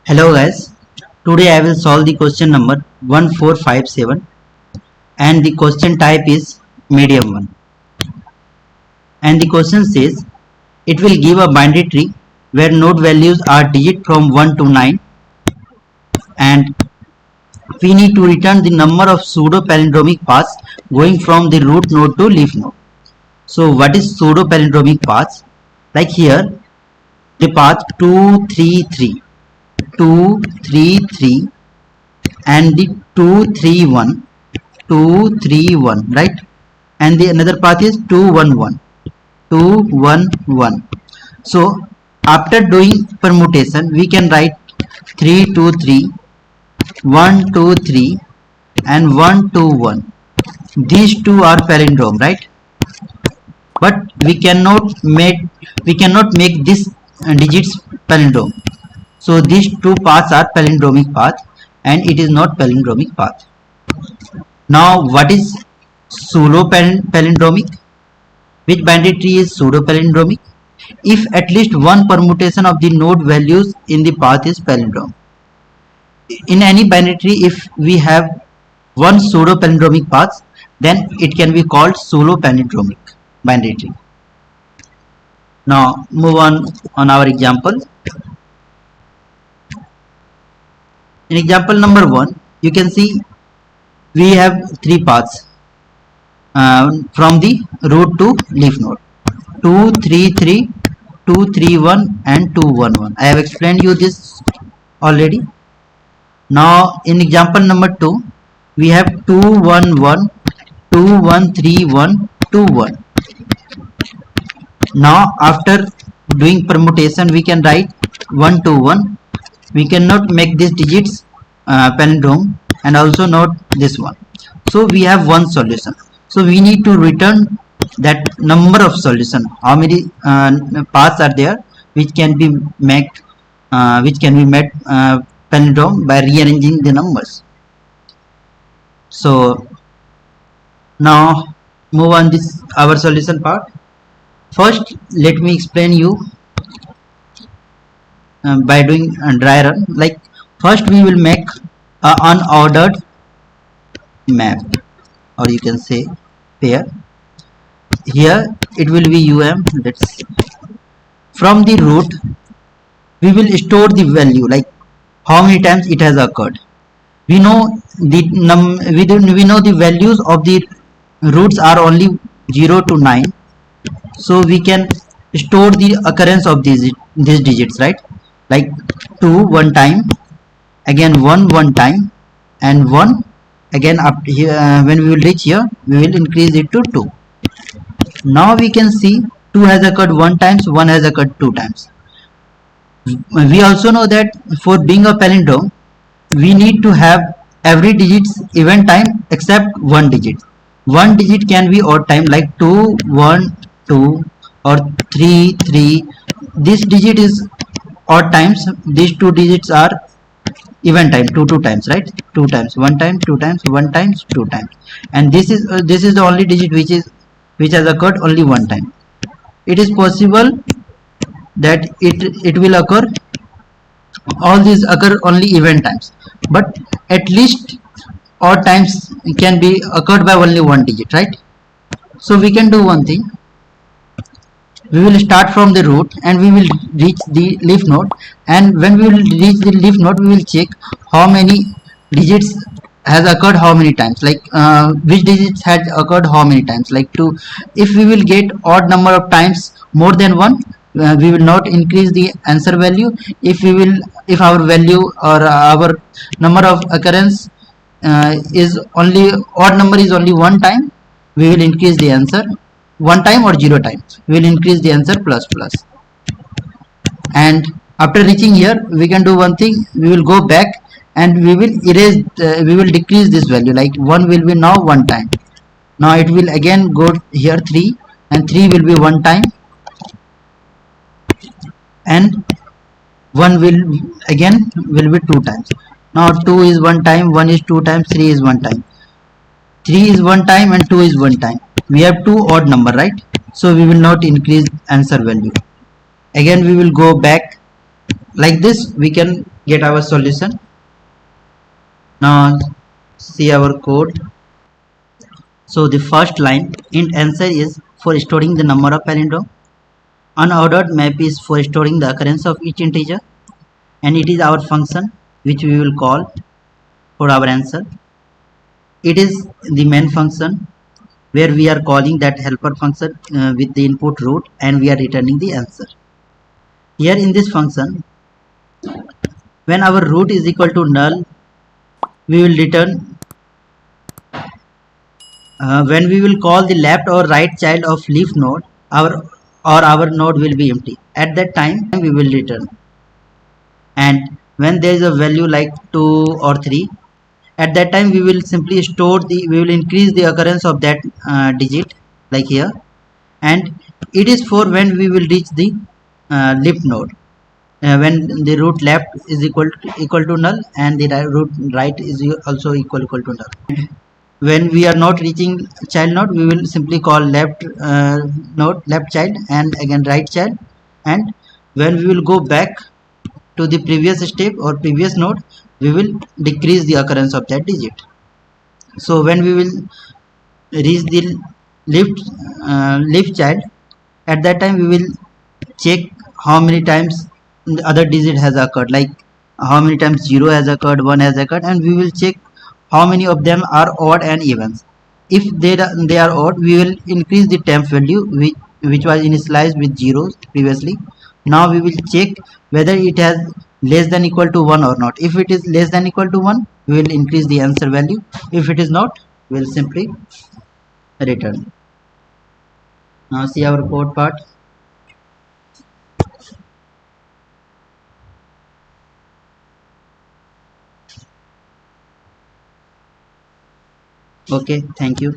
Hello guys, today I will solve the question number 1457 and the question type is medium 1 and the question says it will give a binary tree where node values are digit from 1 to 9 and we need to return the number of pseudo-palindromic paths going from the root node to leaf node. So what is pseudo-palindromic paths? Like here the path 233 and the 231 right, and the another path is 211. So after doing permutation we can write 323 123 and 121. These two are palindrome, right? But we cannot make this digits palindrome. So these two paths are palindromic path and it is not palindromic path. Now what is pseudo-palindromic? Which binary tree is pseudo-palindromic? If at least one permutation of the node values in the path is palindrome. In any binary tree, if we have one pseudo-palindromic path, then it can be called pseudo-palindromic binary tree. Now move on our example. In example number 1, you can see we have three paths from the root to leaf node: 233, 231 and 211. I have explained you this already. Now in example number 2, we have 211, 2131, 21. Now after doing permutation we can write 121. We cannot make these digits palindrome and also not this one. So we have one solution. So we need to return that number of solution. How many paths are there which can be made palindrome by rearranging the numbers. So now move on this our solution part. First let me explain you by doing a dry run. Like first we will make an unordered map, or you can say pair. Here it will be let's see. From the root we will store the value, like how many times it has occurred. We know the we know the values of the roots are only 0 to 9, so we can store the occurrence of these digits, right? Like 2 one time, again 1 time, and 1 again. Up here when we will reach here we will increase it to 2. Now we can see 2 has occurred 1 times, 1 has occurred 2 times. We also know that for being a palindrome we need to have every digit's even time except one digit. One digit can be odd time, like 2 1 2 or 3 3. This digit is odd times. These two digits are even time, 2 times, right? 2 times, 1 time, 2 times, 1 times, 2 times, and this is the only digit which has occurred only one time. It is possible that it will occur, all these occur only even times, but at least odd times can be occurred by only one digit, right? So we can do one thing. We will start from the root and we will reach the leaf node, and when we will reach the leaf node we will check how many digits has occurred how many times, like which digits had occurred how many times, like 2. If we will get odd number of times more than 1, we will not increase the answer value. If our value or our number of occurrence is only odd number is only 1 time, we will increase the answer 1 time, or 0 times we will increase the answer plus. And after reaching here we can do one thing. We will go back and we will erase we will decrease this value, like 1 will be now 1 time. Now it will again go here 3, and 3 will be 1 time, and 1 will be 2 times. Now 2 is 1 time, 1 is 2 times, 3 is 1 time. 3 is 1 time and 2 is 1 time. We have two odd number, right? So we will not increase answer value. Again we will go back. Like this we can get our solution. Now see our code. So the first line int answer is for storing the number of palindrome. Unordered map is for storing the occurrence of each integer, and it is our function which we will call for our answer. It is the main function where we are calling that helper function with the input root, and we are returning the answer. Here in this function, when our root is equal to null, we will return when we will call the left or right child of leaf node, our node will be empty. At that time we will return. And when there is a value like 2 or 3, at that time we will simply we will increase the occurrence of that digit like here, and it is for when we will reach the leaf node, when the root left is equal to null and the root right is also equal to null. When we are not reaching child node, we will simply call left node left child and again right child, and when we will go back to the previous step or previous node, we will decrease the occurrence of that digit. So when we will reach the left child, at that time we will check how many times the other digit has occurred, like how many times 0 has occurred, 1 has occurred, and we will check how many of them are odd and evens. If they are odd, we will increase the temp value which was initialized with zeros previously. Now we will check whether it has less than equal to 1 or not. If it is less than equal to 1, we will increase the answer value. If it is not, we will simply return. Now see our code part. Okay, thank you.